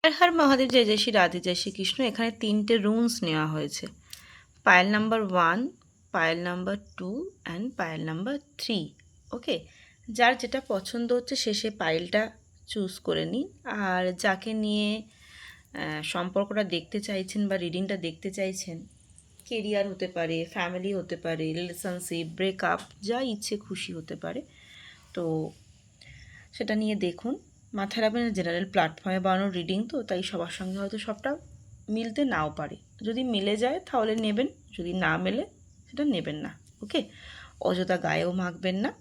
হর হর মহাদেব, জয় জয় শ্রী রাধে, জয় শ্রীকৃষ্ণ। এখানে তিনটে রুমস নেওয়া হয়েছে, Payel number 1, Payel number 2 and Payel number 3। ওকে, যার যেটা পছন্দ হচ্ছে সে পায়েলটা চুজ করে নিন। আর যাকে নিয়ে সম্পর্কটা দেখতে চাইছেন বা রিডিংটা দেখতে চাইছেন, কেরিয়ার হতে পারে, ফ্যামিলি হতে পারে, রিলেশনশিপ, ব্রেকআপ, যা ইচ্ছে খুশি হতে পারে, তো সেটা নিয়ে দেখুন। মাথায় রাখবেন জেনারেল প্ল্যাটফর্মে বানানো রিডিং, তো তাই সবার সঙ্গে হয়তো সবটা মিলতে নাও পারে। যদি মিলে যায় তাহলে নেবেন, যদি না মেলে সেটা নেবেন না। ওকে, অযথা গায়েও মাখবেন না।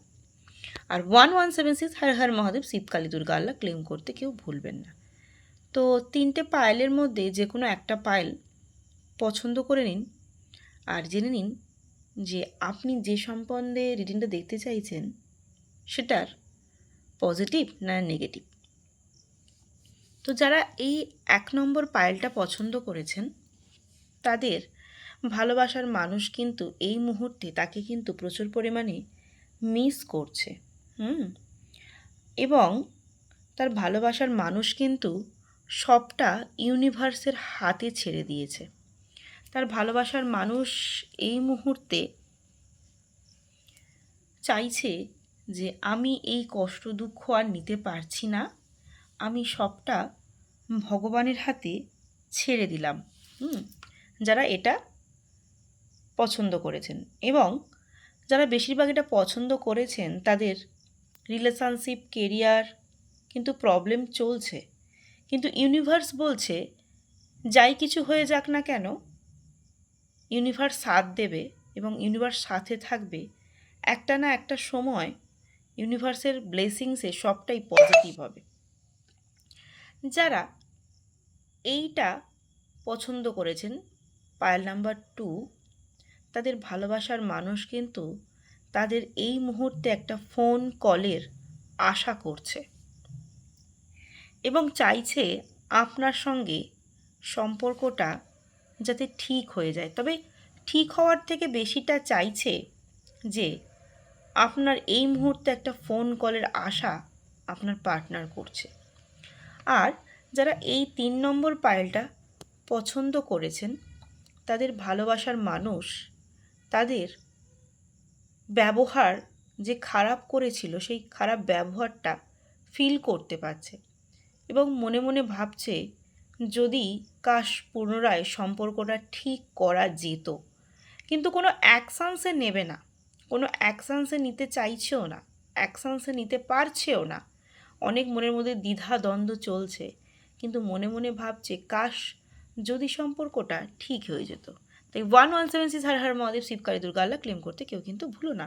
আর 1176 হর হর মহাদেব শীতকালী দুর্গা আল্লাহ ক্লেম করতে কেউ ভুলবেন না। তো তিনটে পায়েলের মধ্যে যে কোনো একটা পায়েল পছন্দ করে নিন আর জেনে নিন যে আপনি যে সম্বন্ধে রিডিংটা দেখতে চাইছেন সেটার পজিটিভ না নেগেটিভ। তো যারা এই 1 নম্বর পায়েলটা পছন্দ করেছেন, তাদের ভালোবাসার মানুষ কিন্তু এই মুহূর্তে তাকে কিন্তু প্রচুর পরিমাণে মিস করছে। এবং তার ভালোবাসার মানুষ কিন্তু সবটা ইউনিভার্সের হাতে ছেড়ে দিয়েছে। তার ভালোবাসার মানুষ এই মুহূর্তে চাইছে যে আমি এই কষ্ট দুঃখ আর নিতে পারছি না, আমি সবটা ভগবানের হাতে ছেড়ে দিলাম। যারা এটা পছন্দ করেছেন, এবং যারা বেশিরভাগ এটা পছন্দ করেছেন, তাদের রিলেশনশিপ, কেরিয়ার কিন্তু প্রবলেম চলছে। কিন্তু ইউনিভার্স বলছে যাই কিছু হয়ে যাক না কেন, ইউনিভার্স সাথ দেবে এবং ইউনিভার্স সাথে থাকবে। একটা না একটা সময় ইউনিভার্সের ব্লেসিংসে সবটাই পজিটিভ হবে। যারা এইটা পছন্দ করেছেন, পায়েল নাম্বার 2, তাদের ভালোবাসার মানুষ কিন্তু তাদের এই মুহূর্তে একটা ফোন কলের আশা করছে এবং চাইছে আপনার সঙ্গে সম্পর্কটা যাতে ঠিক হয়ে যায়। তবে ঠিক হওয়ার থেকে বেশিটা চাইছে যে আপনার এই মুহূর্তে একটা ফোন কলের আশা আপনার পার্টনার করছে। আর যারা এই 3 নম্বর পায়েলটা পছন্দ করেছেন, তাদের ভালোবাসার মানুষ তাদের ব্যবহার যে খারাপ করেছিল, সেই খারাপ ব্যবহারটা ফিল করতে পারছে এবং মনে মনে ভাবছে যদি কাশ পুনরায় সম্পর্কটা ঠিক করা যেত। কিন্তু কোনো অ্যাকশানসে নেবে না, কোনো অ্যাকশানসে নিতে চাইছেও না, অ্যাকশানসে নিতে পারছেও না। অনেক মনের মধ্যে দ্বিধা দ্বন্দ্ব চলছে, কিন্তু মনে মনে ভাবছে কাশ যদি সম্পর্কটা ঠিক হয়ে যেত। তাই 1176 হর হর মহাদেব শিবকালী দুর্গা আল্লাহ ক্লেম করতে কেউ কিন্তু ভুলো না।